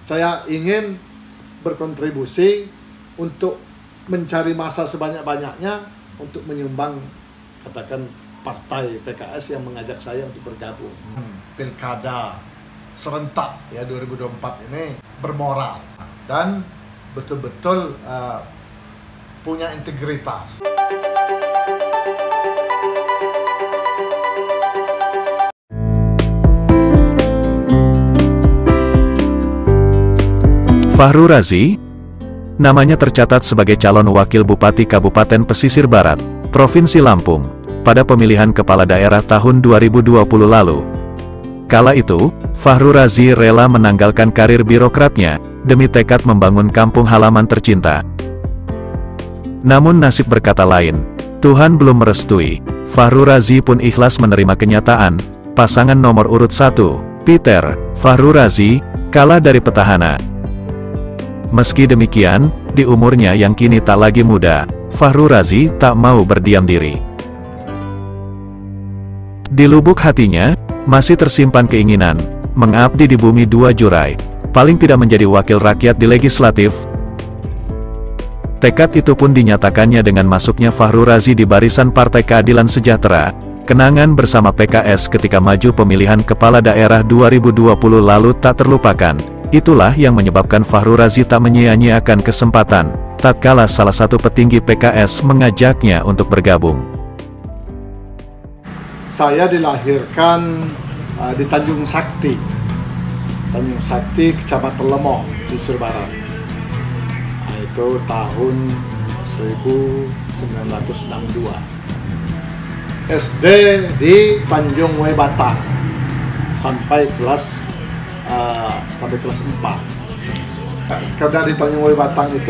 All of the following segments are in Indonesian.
Saya ingin berkontribusi untuk mencari masa sebanyak-banyaknya untuk menyumbang, katakan, partai PKS yang mengajak saya untuk bergabung. Pilkada serentak ya 2024 ini bermoral dan betul-betul punya integritas. Fahru Razi, namanya tercatat sebagai calon wakil bupati Kabupaten Pesisir Barat, Provinsi Lampung, pada pemilihan kepala daerah tahun 2020 lalu. Kala itu, Fahru Razi rela menanggalkan karir birokratnya, demi tekad membangun kampung halaman tercinta. Namun nasib berkata lain, Tuhan belum merestui, Fahru Razi pun ikhlas menerima kenyataan, pasangan nomor urut 1, Peter, Fahru Razi, kalah dari petahana. Meski demikian, di umurnya yang kini tak lagi muda, Fahru Razi tak mau berdiam diri. Di lubuk hatinya, masih tersimpan keinginan, mengabdi di bumi dua jurai, paling tidak menjadi wakil rakyat di legislatif. Tekad itu pun dinyatakannya dengan masuknya Fahru Razi di barisan Partai Keadilan Sejahtera. Kenangan bersama PKS ketika maju pemilihan kepala daerah 2020 lalu tak terlupakan. Itulah yang menyebabkan Fahru Razi tak menyia-nyiakan kesempatan, tatkala salah satu petinggi PKS mengajaknya untuk bergabung. Saya dilahirkan di Tanjung Sakti, Kecamatan Lemoh, Pesisir Barat. Nah, itu tahun 1962. SD di Tanjung Webatang sampai kelas 4. Karena di Tanjung Webatang itu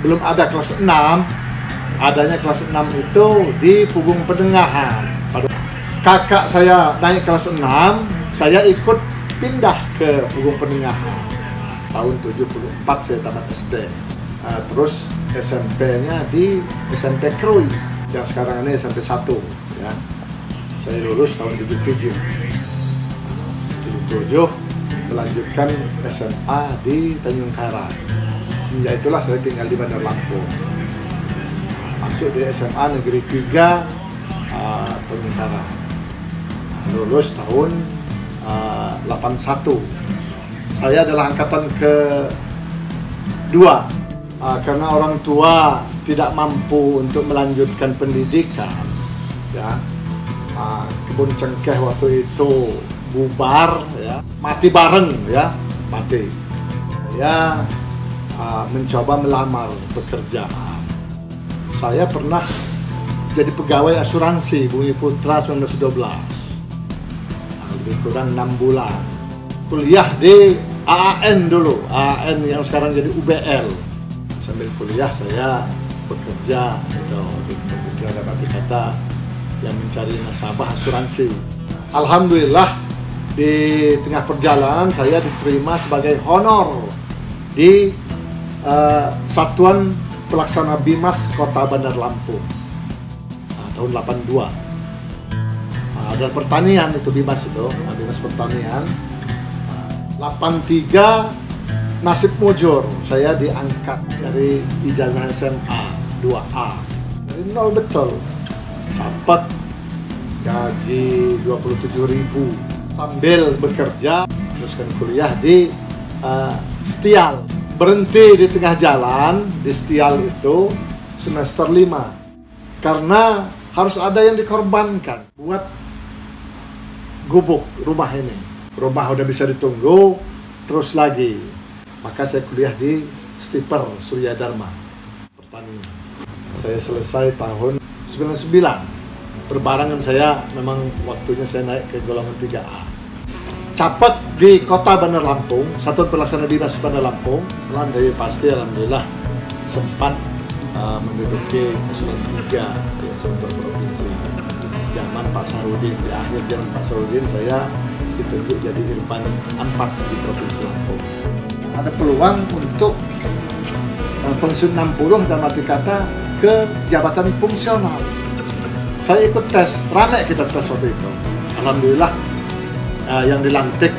belum ada kelas 6, adanya kelas 6 itu di Pugung Pendengahan. Kakak saya naik kelas 6, saya ikut pindah ke Pugung Pendengahan. Tahun 74 saya tamat SD. Terus SMP-nya di SMP Krui, yang sekarang ini SMP 1. Ya. Saya lulus tahun 77. Melanjutkan SMA di Tanjung Karang. Semenjak itulah saya tinggal di Bandar Lampung. Masuk di SMA Negeri 3 Tanjung Karang. Lulus tahun 81. Saya adalah angkatan ke-2 karena orang tua tidak mampu untuk melanjutkan pendidikan. Ya, kebun cengkeh waktu itu bubar, ya, mati bareng, ya, mati. Saya mencoba melamar pekerjaan. Saya pernah jadi pegawai asuransi Bumi Putra 1912. Lebih kurang 6 bulan. Kuliah di AAN dulu, AAN yang sekarang jadi UBL. Sambil kuliah saya bekerja di kata yang mencari nasabah asuransi. Alhamdulillah, di tengah perjalanan saya diterima sebagai honor di Satuan Pelaksana Bimas Kota Bandar Lampung tahun 82. Dan pertanian itu Bimas Bimas pertanian. 83 nasib mujur, saya diangkat dari ijazah SMA 2A dari nol betul, dapat gaji 27.000 sambil bekerja, teruskan kuliah di Setial. Berhenti di tengah jalan di Setial itu semester 5 karena harus ada yang dikorbankan buat gubuk rumah ini. Rumah udah bisa ditunggu, terus lagi. Maka saya kuliah di Stiper Surya Dharma pertanian. Saya selesai tahun 99. Berbarengan saya memang waktunya saya naik ke golongan 3A. Capat di Kota Bandar Lampung, Satuan Pelaksana Dinas Bandar Lampung. Setelah dari pasti alhamdulillah sempat menduduki eselon 3 di Eksekutif Provinsi. Zaman Pak Sarudin, di akhir zaman Pak Sarudin saya ditunjuk jadi Irpan 4 di Provinsi Lampung. Ada peluang untuk pensiun 60 dan arti kata ke jabatan fungsional. Saya ikut tes, ramai kita tes waktu itu. Alhamdulillah yang dilantik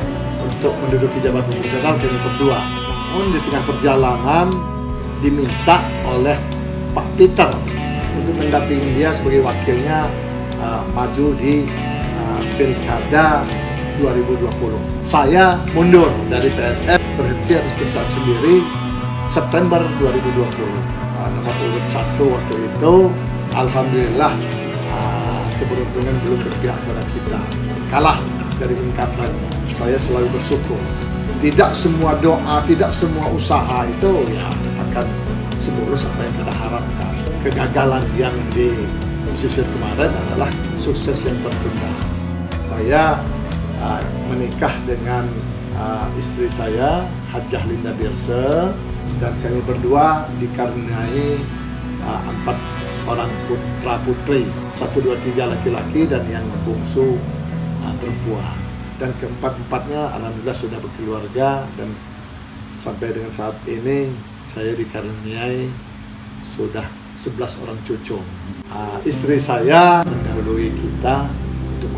untuk menduduki jabatan komisioner kami berdua. Namun di tengah perjalanan diminta oleh Pak Peter untuk mendampingi dia sebagai wakilnya maju di Pilkada 2020. Saya mundur dari PNS, berhenti atas perintah sendiri September 2020. Nomor urut 1 waktu itu, alhamdulillah keberuntungan belum berpihak pada kita. Kalah dari incumbent. Saya selalu bersyukur. Tidak semua doa, tidak semua usaha itu ya akan semulus apa yang kita harapkan. Kegagalan yang di pesisir kemarin adalah sukses yang tertunda. Saya menikah dengan istri saya, Hajah Linda Dirse, dan kami berdua dikaruniai 4 orang putra putri, 1, 2, 3 laki-laki dan yang bungsu perempuan. Dan keempat-empatnya alhamdulillah sudah berkeluarga, dan sampai dengan saat ini saya dikaruniai sudah 11 orang cucu. Istri saya mendahului kita untuk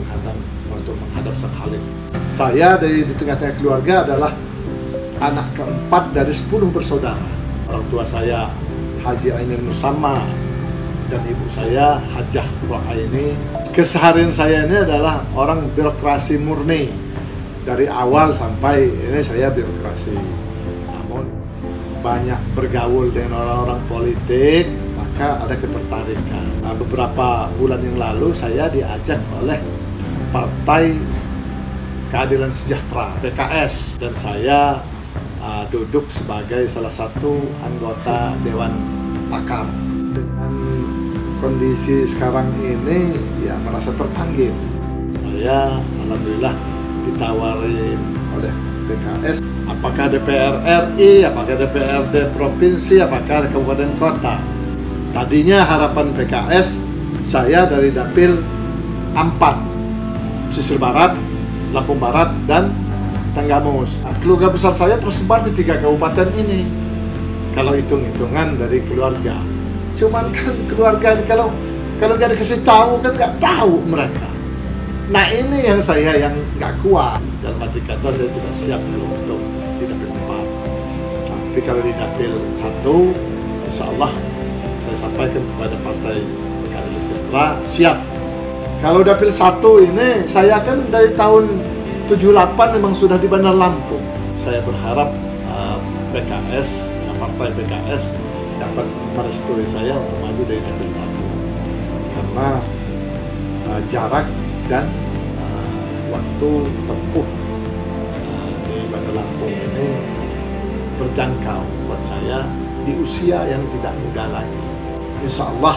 menghadap Sang Khalik. Saya di tengah-tengah keluarga adalah anak keempat dari 10 bersaudara. Orang tua saya Haji Ainul Musamma dan ibu saya Hajah Rohaini. Keseharian saya ini adalah orang birokrasi murni. Dari awal sampai ini saya birokrasi. Namun banyak bergaul dengan orang-orang politik, maka ada ketertarikan. Beberapa bulan yang lalu saya diajak oleh Partai Keadilan Sejahtera (PKS) dan saya duduk sebagai salah satu anggota Dewan Pakar. Dengan kondisi sekarang ini ya merasa terpanggil. Saya alhamdulillah ditawarin oleh PKS, apakah DPR RI, apakah DPRD provinsi, apakah kabupaten kota. Tadinya harapan PKS saya dari dapil 4, Pesisir Barat, Lampung Barat, dan Tanggamus. Keluarga besar saya tersebar di 3 kabupaten ini. Kalau hitung-hitungan dari keluarga. Cuman kan keluarga kalau nggak dikasih tahu kan nggak tahu mereka. Nah ini yang saya yang nggak kuat. Dalam arti kata saya tidak siap kalau untuk di dapil 4. Tapi kalau di dapil 1, insya Allah saya sampaikan kepada Partai Keadilan Sejahtera siap. Kalau dapil 1 ini saya kan dari tahun 78 memang sudah di Bandar Lampung. Saya berharap PKS, Partai PKS dapat merestui saya untuk maju dari dapil 1 karena jarak dan waktu tempuh di Bandar Lampung ini terjangkau buat saya di usia yang tidak muda lagi. Insya Allah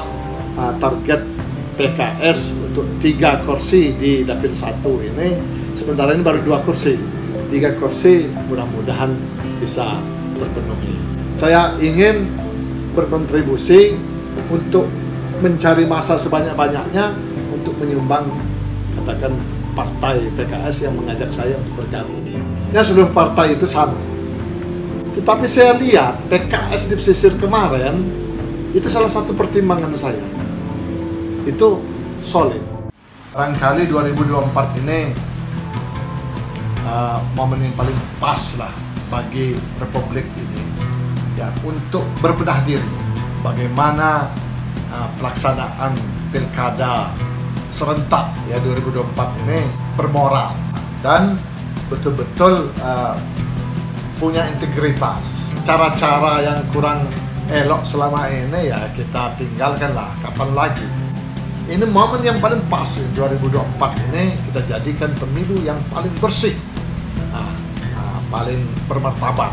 target PKS untuk 3 kursi di dapil 1 ini, sementara ini baru 2 kursi. 3 kursi mudah-mudahan bisa terpenuhi. Saya ingin berkontribusi untuk mencari masa sebanyak-banyaknya untuk menyumbang katakan partai PKS yang mengajak saya untuk bergabung. Ya seluruh partai itu sama. Tetapi saya lihat PKS di pesisir kemarin itu salah satu pertimbangan saya. Itu solid. Barangkali 2024 ini momen yang paling pas lah bagi Republik ini ya untuk berbenah diri bagaimana pelaksanaan pilkada serentak ya 2024 ini bermoral dan betul-betul punya integritas. Cara-cara yang kurang elok selama ini ya kita tinggalkanlah, kapan lagi. Ini momen yang paling pas 2024 ini kita jadikan pemilu yang paling bersih, paling bermartabat.